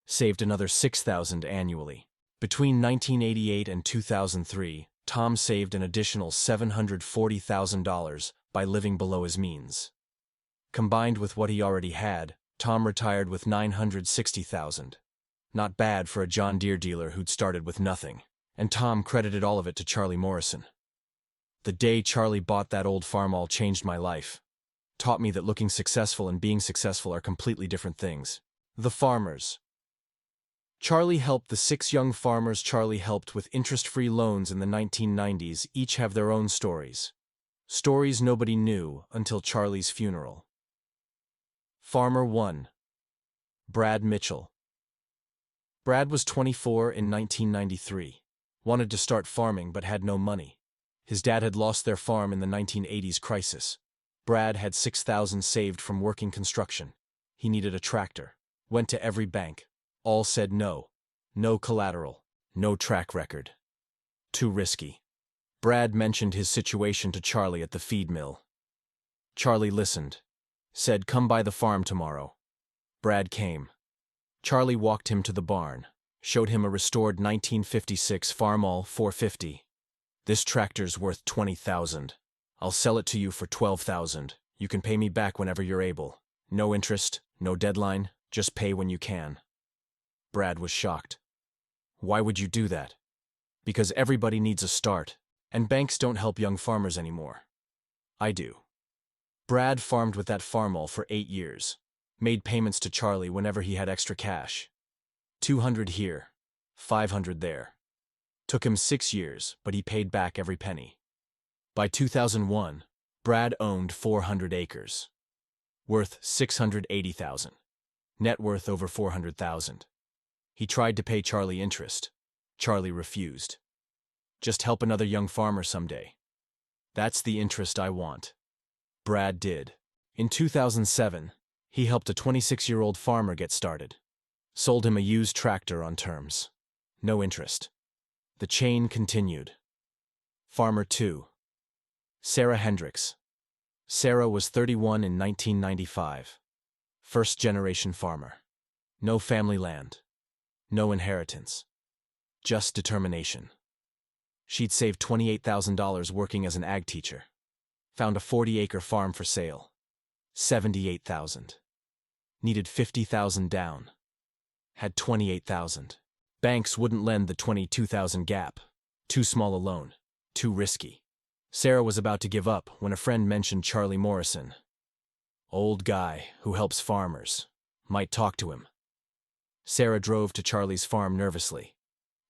A: Saved another $6,000 annually. Between 1988 and 2003, Tom saved an additional $740,000 by living below his means. Combined with what he already had, Tom retired with $960,000. Not bad for a John Deere dealer who'd started with nothing. And Tom credited all of it to Charlie Morrison. The day Charlie bought that old Farmall changed my life. Taught me that looking successful and being successful are completely different things. The farmers. Charlie helped the 6 young farmers Charlie helped with interest-free loans in the 1990s each have their own stories. Stories nobody knew until Charlie's funeral. Farmer 1. Brad Mitchell. Brad was 24 in 1993. Wanted to start farming but had no money. His dad had lost their farm in the 1980s crisis. Brad had $6,000 saved from working construction. He needed a tractor. Went to every bank. All said no. No collateral. No track record. Too risky. Brad mentioned his situation to Charlie at the feed mill. Charlie listened. Said, "Come by the farm tomorrow." Brad came. Charlie walked him to the barn. Showed him a restored 1956 Farmall 450. This tractor's worth $20,000. I'll sell it to you for $12,000. You can pay me back whenever you're able. No interest, no deadline, just pay when you can. Brad was shocked. Why would you do that? Because everybody needs a start, and banks don't help young farmers anymore. I do. Brad farmed with that Farmall for 8 years. Made payments to Charlie whenever he had extra cash. 200 here, 500 there. Took him 6 years, but he paid back every penny. By 2001, Brad owned 400 acres. Worth $680,000. Net worth over $400,000. He tried to pay Charlie interest. Charlie refused. Just help another young farmer someday. That's the interest I want. Brad did. In 2007, he helped a 26-year-old farmer get started. Sold him a used tractor on terms. No interest. The chain continued. Farmer 2. Sarah Hendricks. Sarah was 31 in 1995. First-generation farmer. No family land. No inheritance. Just determination. She'd saved $28,000 working as an ag teacher. Found a 40-acre farm for sale. $78,000. Needed $50,000 down. Had $28,000. Banks wouldn't lend the $22,000 gap. Too small a loan. Too risky. Sarah was about to give up when a friend mentioned Charlie Morrison. Old guy who helps farmers. Might talk to him. Sarah drove to Charlie's farm nervously.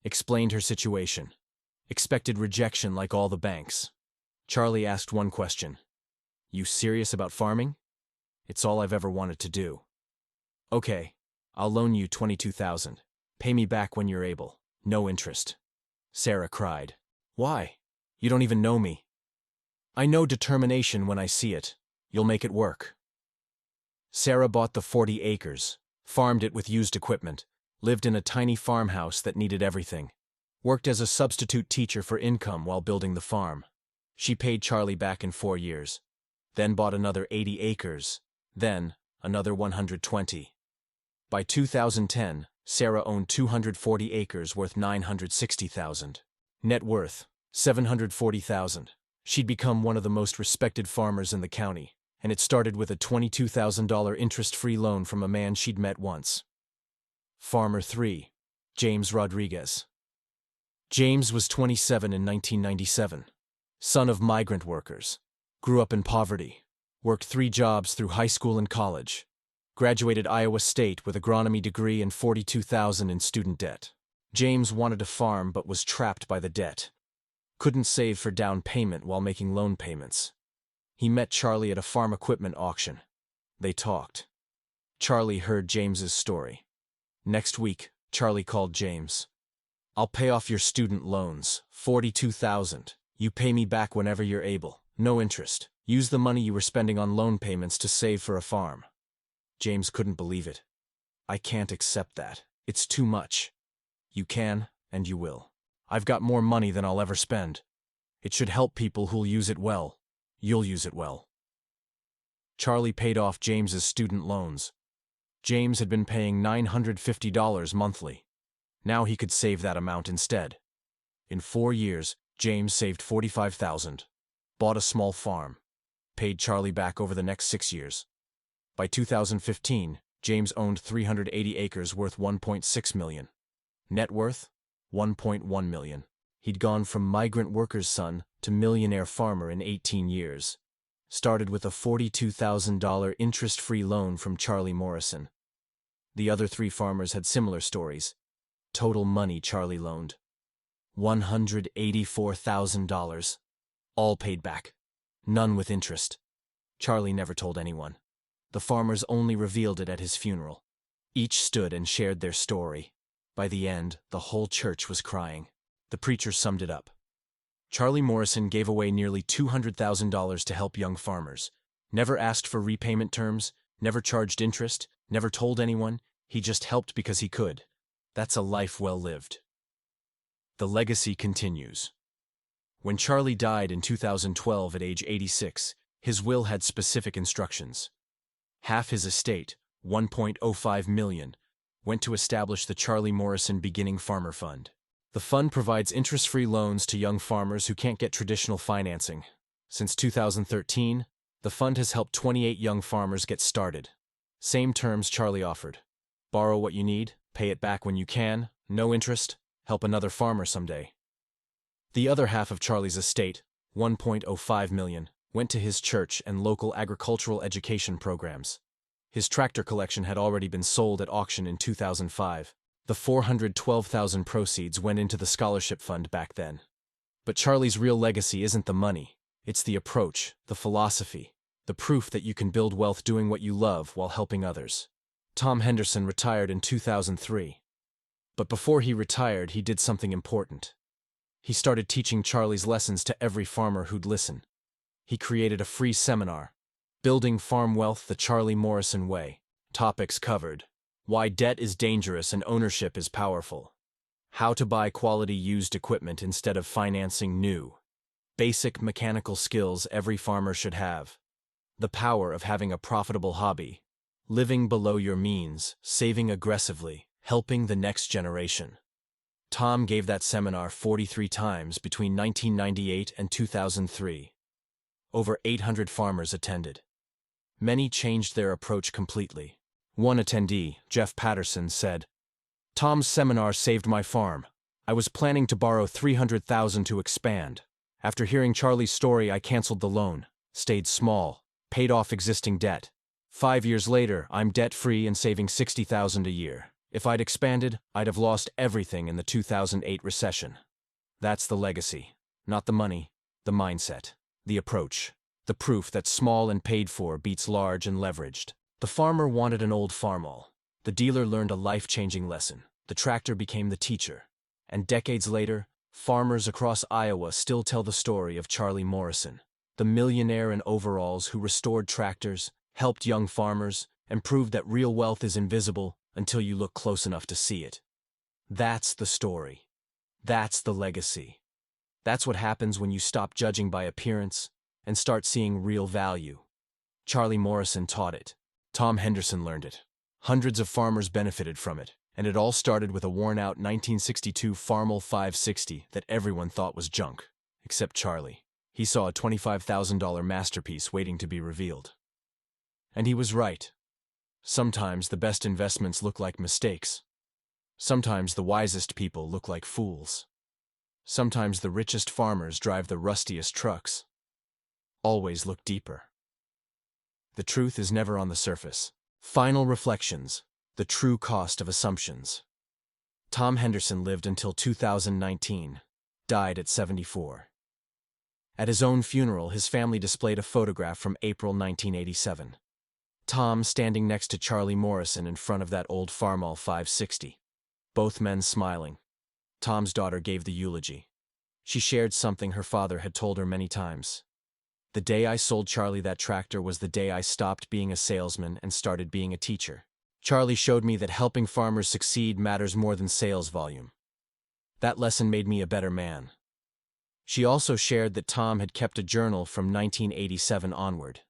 A: Explained her situation. Expected rejection like all the banks. Charlie asked one question. You serious about farming? It's all I've ever wanted to do. Okay, I'll loan you $22,000. Pay me back when you're able. No interest. Sarah cried. Why? You don't even know me. I know determination when I see it. You'll make it work. Sarah bought the 40 acres, farmed it with used equipment, lived in a tiny farmhouse that needed everything. Worked as a substitute teacher for income while building the farm. She paid Charlie back in 4 years. Then bought another 80 acres. Then, another 120. By 2010, Sarah owned 240 acres worth $960,000. Net worth, $740,000. She'd become one of the most respected farmers in the county, and it started with a $22,000 interest-free loan from a man she'd met once. Farmer 3. James Rodriguez. James was 27 in 1997. Son of migrant workers. Grew up in poverty. Worked 3 jobs through high school and college. Graduated Iowa State with agronomy degree and $42,000 in student debt. James wanted to farm but was trapped by the debt. Couldn't save for down payment while making loan payments. He met Charlie at a farm equipment auction. They talked. Charlie heard James's story. Next week, Charlie called James. I'll pay off your student loans, $42,000. You pay me back whenever you're able. No interest. Use the money you were spending on loan payments to save for a farm. James couldn't believe it. I can't accept that. It's too much. You can, and you will. I've got more money than I'll ever spend. It should help people who'll use it well. You'll use it well. Charlie paid off James's student loans. James had been paying $950 monthly. Now he could save that amount instead. In 4 years, James saved $45,000. Bought a small farm. Paid Charlie back over the next 6 years. By 2015, James owned 380 acres worth $1.6 million. Net worth? $1.1 million. He'd gone from migrant worker's son to millionaire farmer in 18 years. Started with a $42,000 interest-free loan from Charlie Morrison. The other 3 farmers had similar stories. Total money Charlie loaned. $184,000. All paid back. None with interest. Charlie never told anyone. The farmers only revealed it at his funeral. Each stood and shared their story. By the end, the whole church was crying. The preacher summed it up. Charlie Morrison gave away nearly $200,000 to help young farmers. Never asked for repayment terms, never charged interest, never told anyone. He just helped because he could. That's a life well lived. The legacy continues. When Charlie died in 2012 at age 86, his will had specific instructions. Half his estate, $1.05 million, went to establish the Charlie Morrison Beginning Farmer Fund. The fund provides interest-free loans to young farmers who can't get traditional financing. Since 2013, the fund has helped 28 young farmers get started. Same terms Charlie offered. Borrow what you need, pay it back when you can, no interest, help another farmer someday. The other half of Charlie's estate, $1.05 million, went to his church and local agricultural education programs. His tractor collection had already been sold at auction in 2005. The $412,000 proceeds went into the scholarship fund back then. But Charlie's real legacy isn't the money. It's the approach, the philosophy, the proof that you can build wealth doing what you love while helping others. Tom Henderson retired in 2003. But before he retired, he did something important. He started teaching Charlie's lessons to every farmer who'd listen. He created a free seminar, Building Farm Wealth the Charlie Morrison Way. Topics covered: why debt is dangerous and ownership is powerful, how to buy quality used equipment instead of financing new, basic mechanical skills every farmer should have, the power of having a profitable hobby, living below your means, saving aggressively, helping the next generation. Tom gave that seminar 43 times between 1998 and 2003. Over 800 farmers attended. Many changed their approach completely. One attendee, Jeff Patterson, said, "Tom's seminar saved my farm. I was planning to borrow $300,000 to expand. After hearing Charlie's story, I canceled the loan, stayed small, paid off existing debt. 5 years later, I'm debt-free and saving $60,000 a year. If I'd expanded, I'd have lost everything in the 2008 recession." That's the legacy. Not the money, the mindset, the approach, the proof that small and paid for beats large and leveraged. The farmer wanted an old Farmall. The dealer learned a life-changing lesson. The tractor became the teacher. And decades later, farmers across Iowa still tell the story of Charlie Morrison, the millionaire in overalls who restored tractors, helped young farmers, and proved that real wealth is invisible until you look close enough to see it. That's the story. That's the legacy. That's what happens when you stop judging by appearance and start seeing real value. Charlie Morrison taught it. Tom Henderson learned it. Hundreds of farmers benefited from it, and it all started with a worn-out 1962 Farmall 560 that everyone thought was junk, except Charlie. He saw a $25,000 masterpiece waiting to be revealed. And he was right. Sometimes the best investments look like mistakes. Sometimes the wisest people look like fools. Sometimes the richest farmers drive the rustiest trucks. Always look deeper. The truth is never on the surface. Final reflections: the true cost of assumptions. Tom Henderson lived until 2019, died at 74. At his own funeral, his family displayed a photograph from April 1987. Tom standing next to Charlie Morrison in front of that old Farmall 560. Both men smiling. Tom's daughter gave the eulogy. She shared something her father had told her many times. "The day I sold Charlie that tractor was the day I stopped being a salesman and started being a teacher. Charlie showed me that helping farmers succeed matters more than sales volume. That lesson made me a better man." She also shared that Tom had kept a journal from 1987 onward.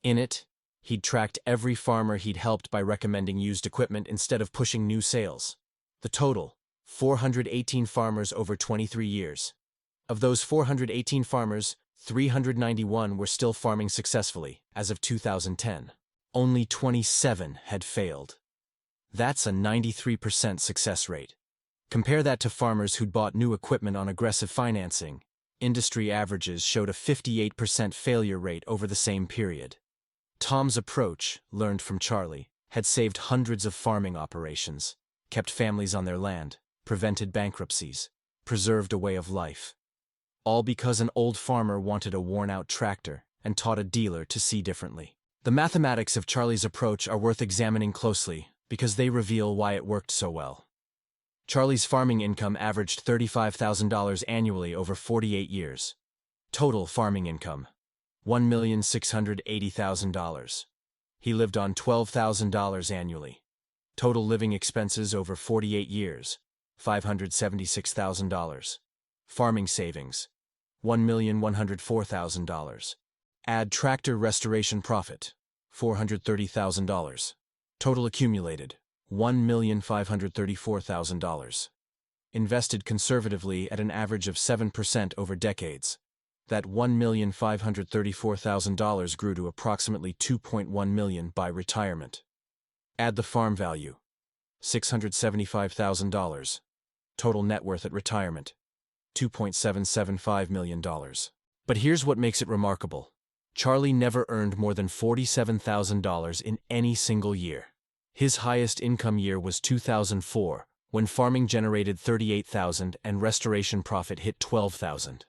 A: In it, he'd tracked every farmer he'd helped by recommending used equipment instead of pushing new sales. The total: 418 farmers over 23 years. Of those 418 farmers, 391 were still farming successfully as of 2010. Only 27 had failed. That's a 93% success rate. Compare that to farmers who'd bought new equipment on aggressive financing. Industry averages showed a 58% failure rate over the same period. Tom's approach, learned from Charlie, had saved hundreds of farming operations, kept families on their land, prevented bankruptcies, preserved a way of life. All because an old farmer wanted a worn-out tractor and taught a dealer to see differently. The mathematics of Charlie's approach are worth examining closely because they reveal why it worked so well. Charlie's farming income averaged $35,000 annually over 48 years. Total farming income: $1,680,000. He lived on $12,000 annually. Total living expenses over 48 years: $576,000. Farming savings: $1,104,000. Add tractor restoration profit: $430,000. Total accumulated: $1,534,000. Invested conservatively at an average of 7% over decades. That $1,534,000 grew to approximately $2.1 million by retirement. Add the farm value, $675,000. Total net worth at retirement, $2.775 million. But here's what makes it remarkable. Charlie never earned more than $47,000 in any single year. His highest income year was 2004, when farming generated $38,000 and restoration profit hit $12,000.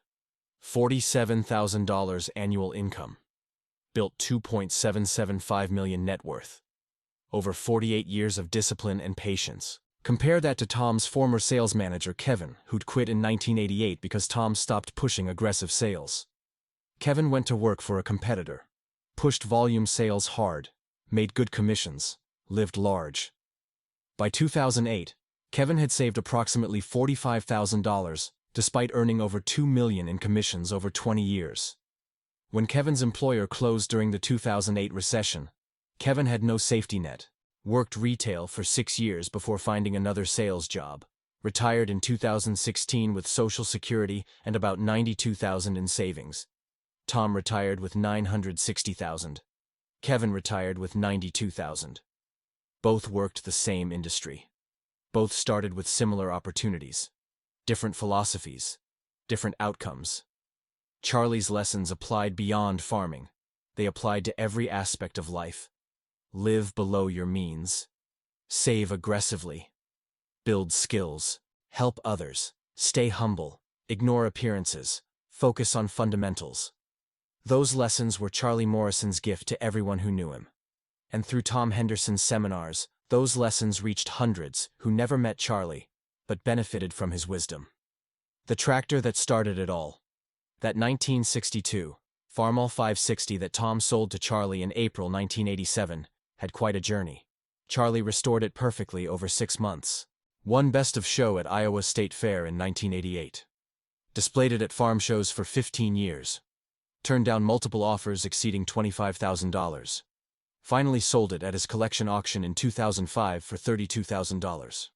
A: $47,000 annual income. Built $2.775 million net worth. Over 48 years of discipline and patience. Compare that to Tom's former sales manager, Kevin, who'd quit in 1988 because Tom stopped pushing aggressive sales. Kevin went to work for a competitor, pushed volume sales hard, made good commissions, lived large. By 2008, Kevin had saved approximately $45,000, despite earning over $2 million in commissions over 20 years. When Kevin's employer closed during the 2008 recession, Kevin had no safety net, worked retail for 6 years before finding another sales job, retired in 2016 with Social Security and about $92,000 in savings. Tom retired with $960,000. Kevin retired with $92,000. Both worked the same industry. Both started with similar opportunities. Different philosophies. Different outcomes. Charlie's lessons applied beyond farming. They applied to every aspect of life. Live below your means. Save aggressively. Build skills. Help others. Stay humble. Ignore appearances. Focus on fundamentals. Those lessons were Charlie Morrison's gift to everyone who knew him. And through Tom Henderson's seminars, those lessons reached hundreds who never met Charlie, but benefited from his wisdom. The tractor that started it all. That 1962 Farmall 560 that Tom sold to Charlie in April 1987 had quite a journey. Charlie restored it perfectly over 6 months. Won Best of Show at Iowa State Fair in 1988. Displayed it at farm shows for 15 years. Turned down multiple offers exceeding $25,000. Finally sold it at his collection auction in 2005 for $32,000.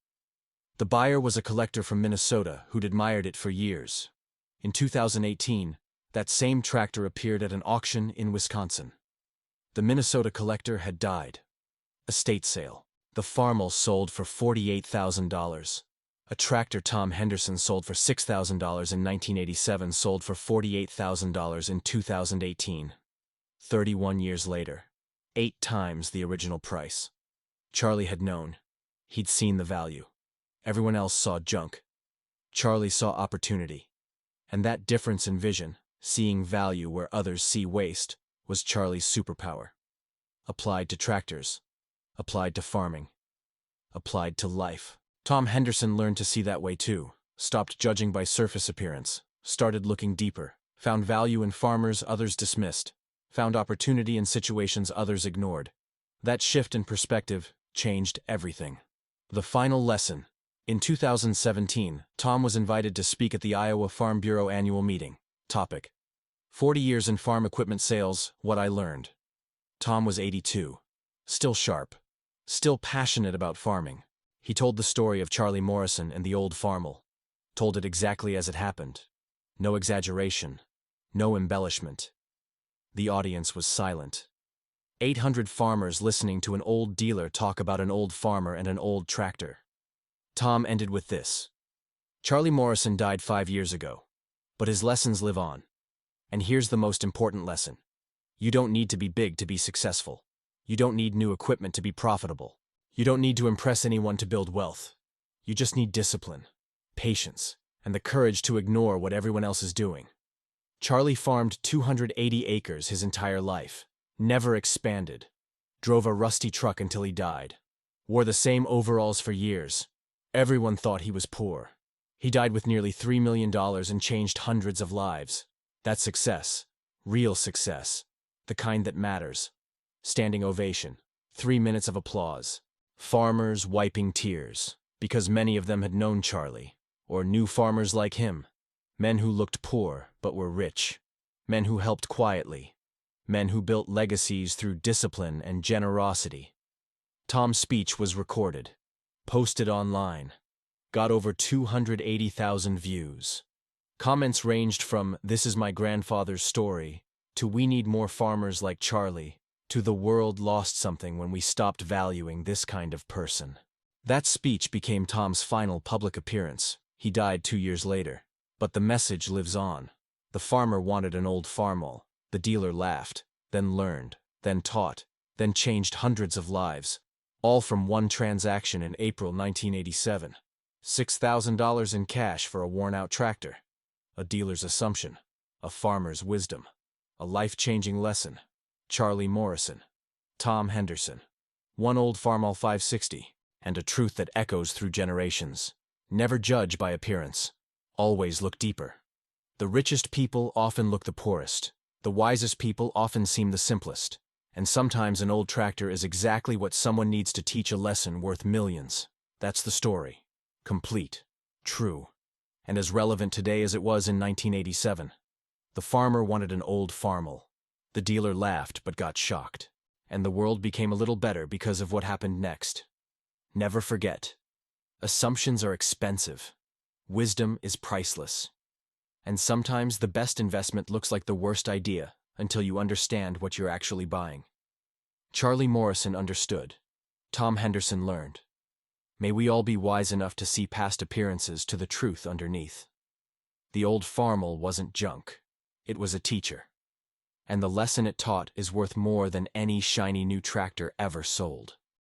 A: The buyer was a collector from Minnesota who'd admired it for years. In 2018, that same tractor appeared at an auction in Wisconsin. The Minnesota collector had died. Estate sale. The Farmall sold for $48,000. A tractor Tom Henderson sold for $6,000 in 1987 sold for $48,000 in 2018. 31 years later. 8 times the original price. Charlie had known. He'd seen the value. Everyone else saw junk. Charlie saw opportunity. And that difference in vision, seeing value where others see waste, was Charlie's superpower. Applied to tractors. Applied to farming. Applied to life. Tom Henderson learned to see that way too, stopped judging by surface appearance, started looking deeper, found value in farmers others dismissed, found opportunity in situations others ignored. That shift in perspective changed everything. The final lesson. In 2017, Tom was invited to speak at the Iowa Farm Bureau annual meeting. Topic: 40 years in farm equipment sales, what I learned. Tom was 82. Still sharp. Still passionate about farming. He told the story of Charlie Morrison and the old Farmall. Told it exactly as it happened. No exaggeration. No embellishment. The audience was silent. 800 farmers listening to an old dealer talk about an old farmer and an old tractor. Tom ended with this. Charlie Morrison died 5 years ago, but his lessons live on. And here's the most important lesson. You don't need to be big to be successful. You don't need new equipment to be profitable. You don't need to impress anyone to build wealth. You just need discipline, patience, and the courage to ignore what everyone else is doing. Charlie farmed 280 acres his entire life, never expanded, drove a rusty truck until he died, wore the same overalls for years. Everyone thought he was poor. He died with nearly $3 million and changed hundreds of lives. That's success. Real success. The kind that matters. Standing ovation. 3 minutes of applause. Farmers wiping tears, because many of them had known Charlie, or knew farmers like him. Men who looked poor but were rich. Men who helped quietly. Men who built legacies through discipline and generosity. Tom's speech was recorded, posted online, got over 280,000 views. Comments ranged from, "This is my grandfather's story," to "We need more farmers like Charlie," to "The world lost something when we stopped valuing this kind of person." That speech became Tom's final public appearance. He died 2 years later. But the message lives on. The farmer wanted an old Farmall. The dealer laughed, then learned, then taught, then changed hundreds of lives. All from one transaction in April 1987. $6,000 in cash for a worn-out tractor. A dealer's assumption. A farmer's wisdom. A life-changing lesson. Charlie Morrison. Tom Henderson. One old Farmall 560. And a truth that echoes through generations. Never judge by appearance. Always look deeper. The richest people often look the poorest. The wisest people often seem the simplest. And sometimes an old tractor is exactly what someone needs to teach a lesson worth millions. That's the story. Complete. True. And as relevant today as it was in 1987. The farmer wanted an old Farmall. The dealer laughed but got shocked. And the world became a little better because of what happened next. Never forget. Assumptions are expensive. Wisdom is priceless. And sometimes the best investment looks like the worst idea until you understand what you're actually buying. Charlie Morrison understood. Tom Henderson learned. May we all be wise enough to see past appearances to the truth underneath. The old Farmall wasn't junk. It was a teacher. And the lesson it taught is worth more than any shiny new tractor ever sold.